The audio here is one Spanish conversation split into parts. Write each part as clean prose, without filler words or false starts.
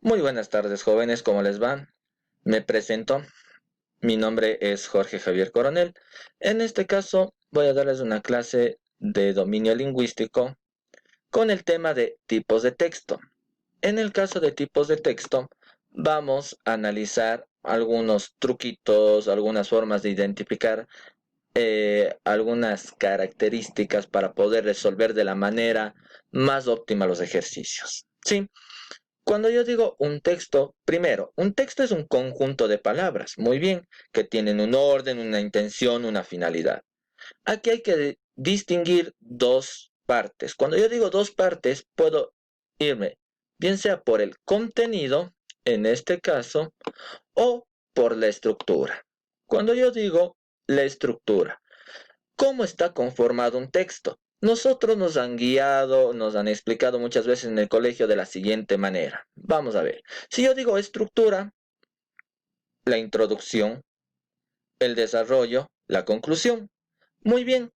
Muy buenas tardes, jóvenes, ¿cómo les va? Me presento, mi nombre es Jorge Javier Coronel. En este caso voy a darles una clase de dominio lingüístico con el tema de tipos de texto. En el caso de tipos de texto, vamos a analizar algunos truquitos, algunas formas de identificar algunas características para poder resolver de la manera más óptima los ejercicios. ¿Sí? Cuando yo digo un texto, primero, un texto es un conjunto de palabras, muy bien, que tienen un orden, una intención, una finalidad. Aquí hay que distinguir dos partes. Cuando yo digo dos partes, puedo irme bien sea por el contenido, en este caso, o por la estructura. Cuando yo digo la estructura, ¿cómo está conformado un texto? Nosotros nos han guiado, nos han explicado muchas veces en el colegio de la siguiente manera. Vamos a ver. Si yo digo estructura, la introducción, el desarrollo, la conclusión. Muy bien.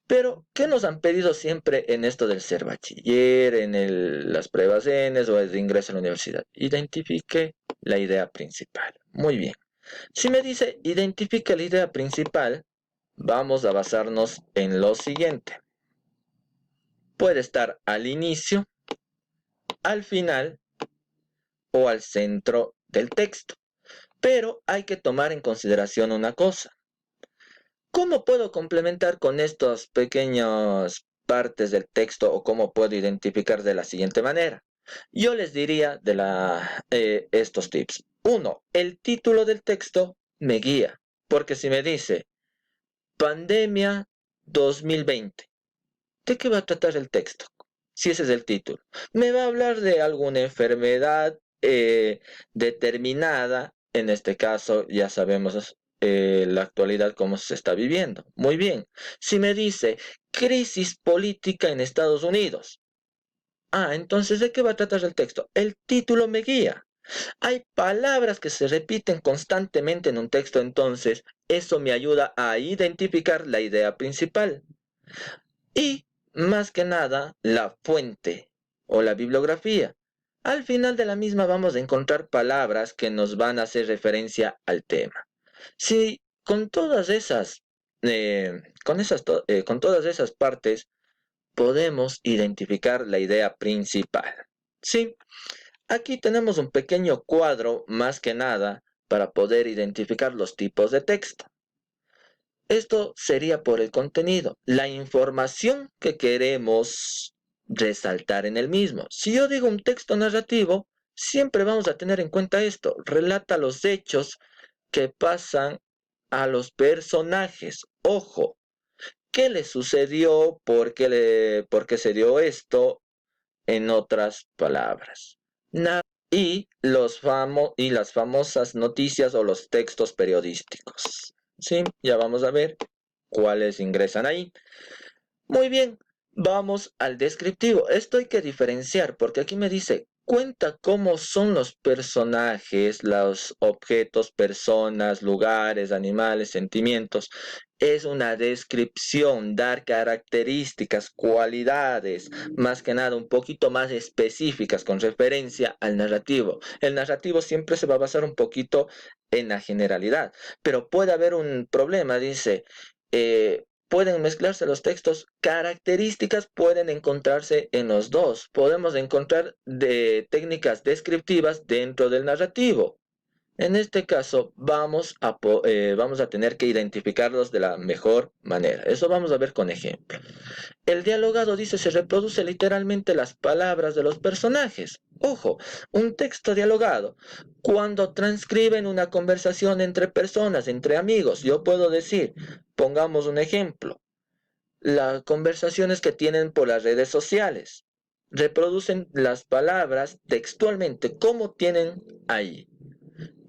Pero, ¿qué nos han pedido siempre en esto del ser bachiller, en las pruebas ENES o el de ingreso a la universidad? Identifique la idea principal. Muy bien. Si me dice identifique la idea principal, vamos a basarnos en lo siguiente. Puede estar al inicio, al final o al centro del texto. Pero hay que tomar en consideración una cosa. ¿Cómo puedo complementar con estas pequeñas partes del texto o cómo puedo identificar de la siguiente manera? Yo les diría estos tips. Uno, el título del texto me guía. Porque si me dice Pandemia 2020, ¿de qué va a tratar el texto? Si ese es el título. Me va a hablar de alguna enfermedad determinada. En este caso, ya sabemos la actualidad cómo se está viviendo. Muy bien. Si me dice crisis política en Estados Unidos. Entonces, ¿de qué va a tratar el texto? El título me guía. Hay palabras que se repiten constantemente en un texto, entonces eso me ayuda a identificar la idea principal. Y, más que nada, la fuente o la bibliografía. Al final de la misma vamos a encontrar palabras que nos van a hacer referencia al tema. Si con todas esas, con todas esas partes podemos identificar la idea principal. Sí, aquí tenemos un pequeño cuadro más que nada para poder identificar los tipos de texto. Esto sería por el contenido, la información que queremos resaltar en el mismo. Si yo digo un texto narrativo, siempre vamos a tener en cuenta esto. Relata los hechos que pasan a los personajes. Ojo, ¿qué le sucedió? ¿Por qué se dio esto? En otras palabras. Y las famosas noticias o los textos periodísticos. Sí, ya vamos a ver cuáles ingresan ahí. Muy bien, vamos al descriptivo. Esto hay que diferenciar porque aquí me dice, cuenta cómo son los personajes, los objetos, personas, lugares, animales, sentimientos. Es una descripción, dar características, cualidades, más que nada un poquito más específicas con referencia al narrativo. El narrativo siempre se va a basar un poquito en la generalidad, pero puede haber un problema, dice. Pueden mezclarse los textos, características pueden encontrarse en los dos. Podemos encontrar técnicas descriptivas dentro del narrativo. En este caso, vamos a tener que identificarlos de la mejor manera. Eso vamos a ver con ejemplo. El dialogado dice se reproduce literalmente las palabras de los personajes. Ojo, un texto dialogado. Cuando transcriben una conversación entre personas, entre amigos, yo puedo decir, pongamos un ejemplo, las conversaciones que tienen por las redes sociales. Reproducen las palabras textualmente como tienen ahí.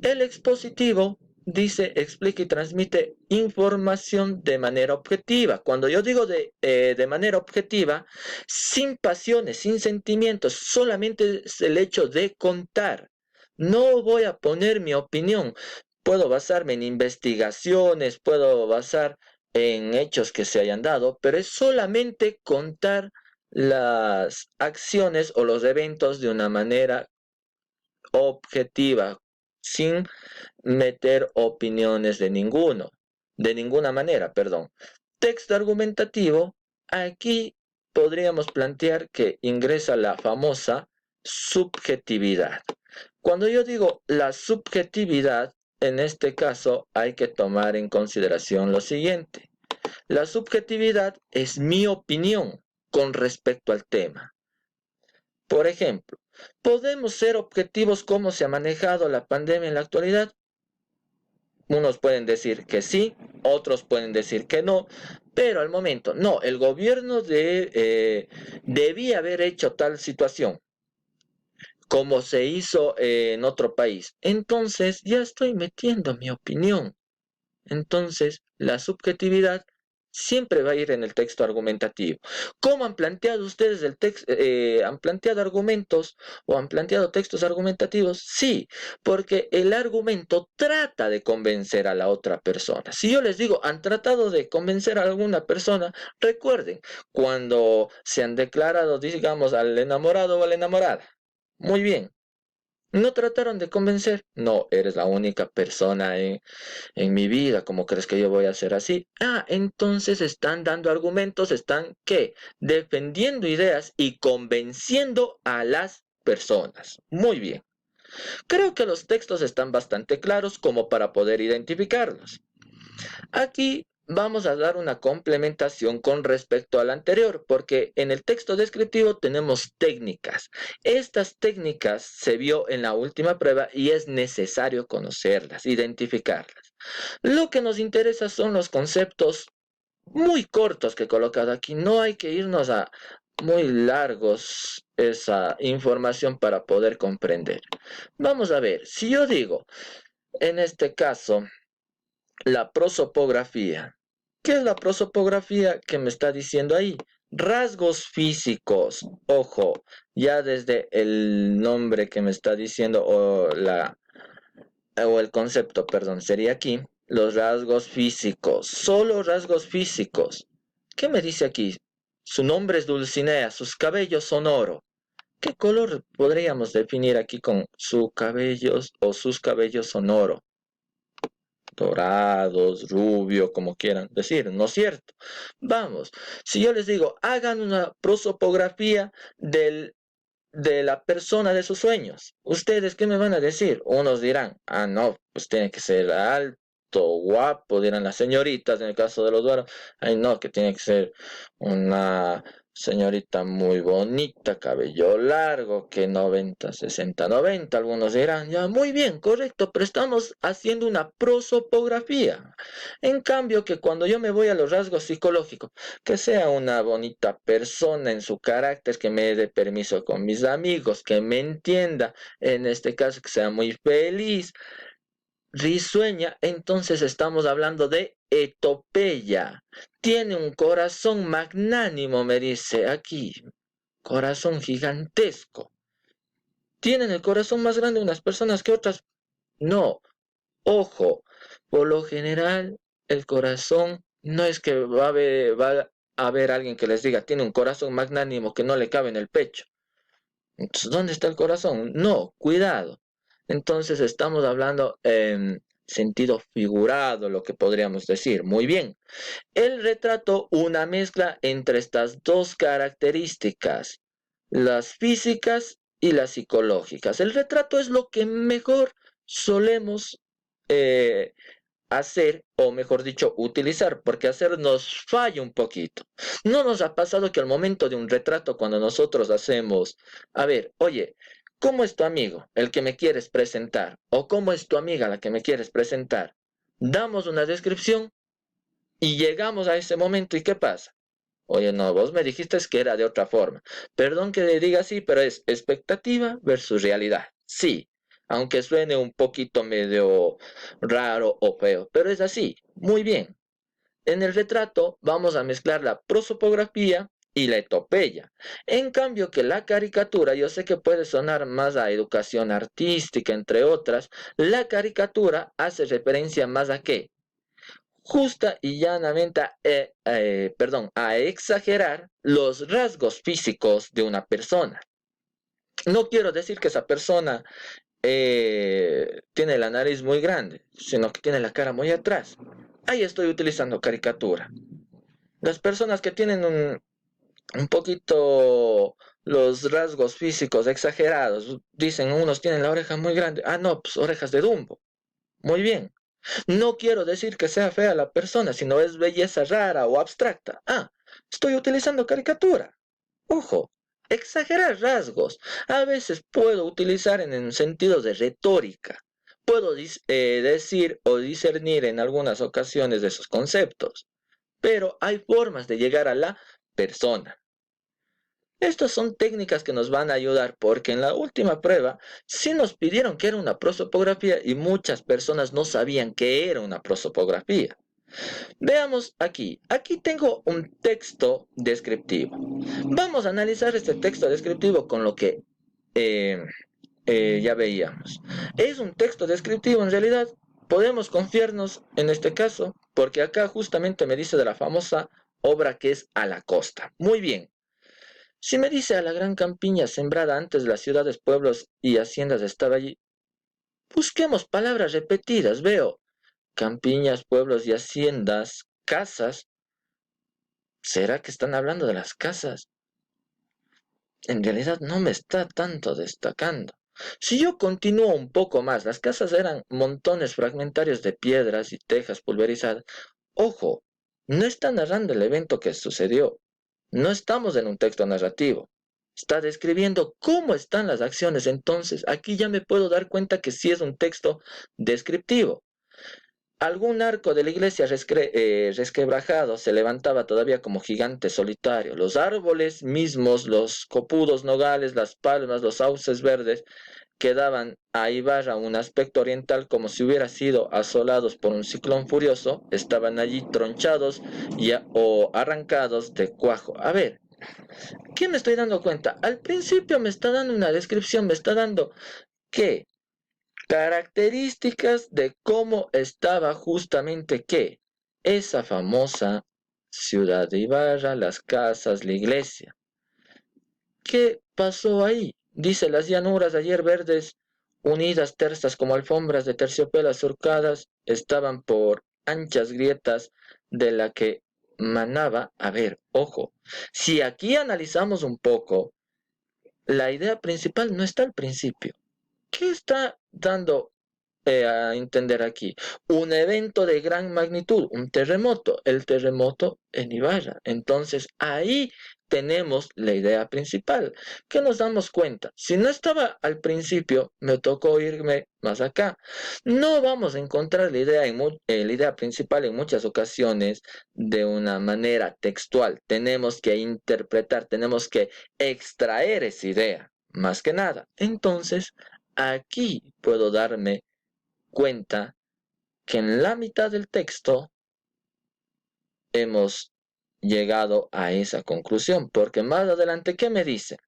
El expositivo dice, explica y transmite información de manera objetiva. Cuando yo digo de manera objetiva, sin pasiones, sin sentimientos, solamente es el hecho de contar. No voy a poner mi opinión. Puedo basarme en investigaciones, puedo basar en hechos que se hayan dado, pero es solamente contar las acciones o los eventos de una manera objetiva, sin meter opiniones de ninguna manera, perdón. Texto argumentativo, aquí podríamos plantear que ingresa la famosa subjetividad. Cuando yo digo la subjetividad, en este caso hay que tomar en consideración lo siguiente. La subjetividad es mi opinión con respecto al tema. Por ejemplo, ¿podemos ser objetivos cómo se ha manejado la pandemia en la actualidad? Unos pueden decir que sí, otros pueden decir que no, pero al momento, no, el gobierno debía haber hecho tal situación como se hizo en otro país. Entonces ya estoy metiendo mi opinión. Entonces la subjetividad siempre va a ir en el texto argumentativo. ¿Cómo han planteado ustedes el texto? ¿Han planteado argumentos o han planteado textos argumentativos? Sí, porque el argumento trata de convencer a la otra persona. Si yo les digo, han tratado de convencer a alguna persona, recuerden, cuando se han declarado, digamos, al enamorado o a la enamorada. Muy bien. ¿No trataron de convencer? No, eres la única persona en mi vida, ¿cómo crees que yo voy a ser así? Ah, entonces están dando argumentos, están, ¿qué? Defendiendo ideas y convenciendo a las personas. Muy bien. Creo que los textos están bastante claros como para poder identificarlos. Aquí vamos a dar una complementación con respecto al anterior, porque en el texto descriptivo tenemos técnicas. Estas técnicas se vio en la última prueba y es necesario conocerlas, identificarlas. Lo que nos interesa son los conceptos muy cortos que he colocado aquí. No hay que irnos a muy largos esa información para poder comprender. Vamos a ver, si yo digo, en este caso, la prosopografía. ¿Qué es la prosopografía que me está diciendo ahí? Rasgos físicos. Ojo, ya desde el nombre que me está diciendo o el concepto, perdón, sería aquí los rasgos físicos. Solo rasgos físicos. ¿Qué me dice aquí? Su nombre es Dulcinea, sus cabellos son oro. ¿Qué color podríamos definir aquí con sus cabellos o sus cabellos son oro? Dorados, rubio, como quieran decir, ¿no es cierto? Vamos, si yo les digo, hagan una prosopografía de la persona de sus sueños, ¿ustedes qué me van a decir? Unos dirán, ah, no, pues tiene que ser alto, guapo, dirán las señoritas en el caso de los varones, ay, no, que tiene que ser una señorita muy bonita, cabello largo, que 90, 60, 90, algunos dirán, ya, muy bien, correcto, pero estamos haciendo una prosopografía. En cambio, que cuando yo me voy a los rasgos psicológicos, que sea una bonita persona en su carácter, que me dé permiso con mis amigos, que me entienda, en este caso, que sea muy feliz, risueña, entonces estamos hablando de etopeya. Tiene un corazón magnánimo, me dice aquí. Corazón gigantesco. ¿Tienen el corazón más grande unas personas que otras? No. Ojo, por lo general, el corazón no es que va a haber alguien que les diga, tiene un corazón magnánimo que no le cabe en el pecho. Entonces, ¿dónde está el corazón? No, cuidado. Entonces estamos hablando en sentido figurado, lo que podríamos decir. Muy bien. El retrato, una mezcla entre estas dos características, las físicas y las psicológicas. El retrato es lo que mejor solemos eh, hacer, o mejor dicho, utilizar, porque hacer nos falla un poquito. ¿No nos ha pasado que al momento de un retrato, cuando nosotros hacemos, a ver, oye, ¿cómo es tu amigo, el que me quieres presentar? ¿O cómo es tu amiga, la que me quieres presentar? Damos una descripción y llegamos a ese momento, ¿y qué pasa? Oye, no, vos me dijiste que era de otra forma. Perdón que le diga así, pero es expectativa versus realidad. Sí, aunque suene un poquito medio raro o feo, pero es así. Muy bien. En el retrato vamos a mezclar la prosopografía y la etopeya. En cambio que la caricatura, yo sé que puede sonar más a educación artística, entre otras, la caricatura hace referencia más a qué? Justa y llanamente a exagerar los rasgos físicos de una persona. No quiero decir que esa persona tiene la nariz muy grande, sino que tiene la cara muy atrás. Ahí estoy utilizando caricatura. Las personas que tienen un poquito los rasgos físicos exagerados, dicen unos tienen la oreja muy grande. Ah, no, pues orejas de Dumbo. Muy bien. No quiero decir que sea fea la persona, sino es belleza rara o abstracta. Ah, estoy utilizando caricatura. Ojo, exagerar rasgos. A veces puedo utilizar en sentido de retórica. Puedo decir o discernir en algunas ocasiones de esos conceptos. Pero hay formas de llegar a la persona. Estas son técnicas que nos van a ayudar porque en la última prueba sí nos pidieron que era una prosopografía y muchas personas no sabían que era una prosopografía. Veamos aquí. Aquí tengo un texto descriptivo. Vamos a analizar este texto descriptivo con lo que eh, ya veíamos. Es un texto descriptivo en realidad. Podemos confiarnos en este caso porque acá justamente me dice de la famosa obra que es A la costa. Muy bien. Si me dice a la gran campiña sembrada antes las ciudades, pueblos y haciendas estaba allí, busquemos palabras repetidas. Veo campiñas, pueblos y haciendas, casas. ¿Será que están hablando de las casas? En realidad no me está tanto destacando. Si yo continúo un poco más, las casas eran montones fragmentarios de piedras y tejas pulverizadas. Ojo, no está narrando el evento que sucedió. No estamos en un texto narrativo. Está describiendo cómo están las acciones. Entonces, aquí ya me puedo dar cuenta que sí es un texto descriptivo. Algún arco de la iglesia resquebrajado se levantaba todavía como gigante solitario. Los árboles mismos, los copudos nogales, las palmas, los sauces verdes, que daban a Ibarra un aspecto oriental como si hubiera sido asolados por un ciclón furioso, estaban allí tronchados o arrancados de cuajo. A ver, ¿qué me estoy dando cuenta? Al principio me está dando una descripción, me está dando que características de cómo estaba justamente que esa famosa ciudad de Ibarra, las casas, la iglesia. ¿Qué pasó ahí? Dice, las llanuras ayer verdes, unidas tersas como alfombras de terciopelo surcadas, estaban por anchas grietas de la que manaba. A ver, ojo, si aquí analizamos un poco, la idea principal no está al principio. ¿Qué está dando a entender aquí? Un evento de gran magnitud, un terremoto, el terremoto en Ibarra. Entonces ahí tenemos la idea principal. ¿Qué nos damos cuenta? Si no estaba al principio, me tocó irme más acá. No vamos a encontrar la idea principal en muchas ocasiones de una manera textual. Tenemos que interpretar, tenemos que extraer esa idea, más que nada. Entonces, aquí puedo darme cuenta que en la mitad del texto hemos llegado a esa conclusión, porque más adelante, ¿qué me dice?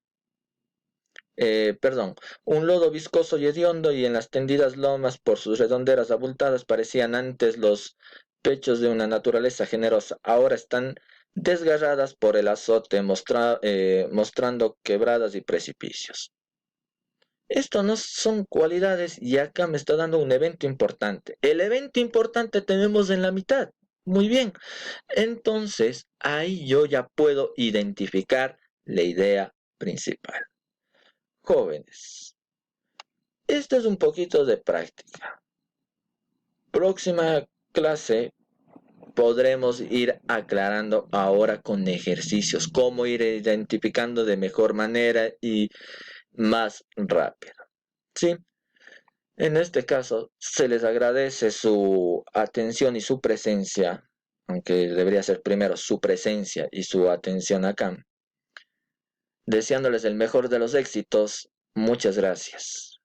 Perdón, un lodo viscoso y hediondo y en las tendidas lomas por sus redonderas abultadas parecían antes los pechos de una naturaleza generosa, ahora están desgarradas por el azote, mostrando quebradas y precipicios. Esto no son cualidades y acá me está dando un evento importante. El evento importante tenemos en la mitad. Muy bien. Entonces, ahí yo ya puedo identificar la idea principal. Jóvenes, esto es un poquito de práctica. Próxima clase podremos ir aclarando ahora con ejercicios cómo ir identificando de mejor manera y más rápido. ¿Sí? En este caso, se les agradece su atención y su presencia, aunque debería ser primero su presencia y su atención acá. Deseándoles el mejor de los éxitos, muchas gracias.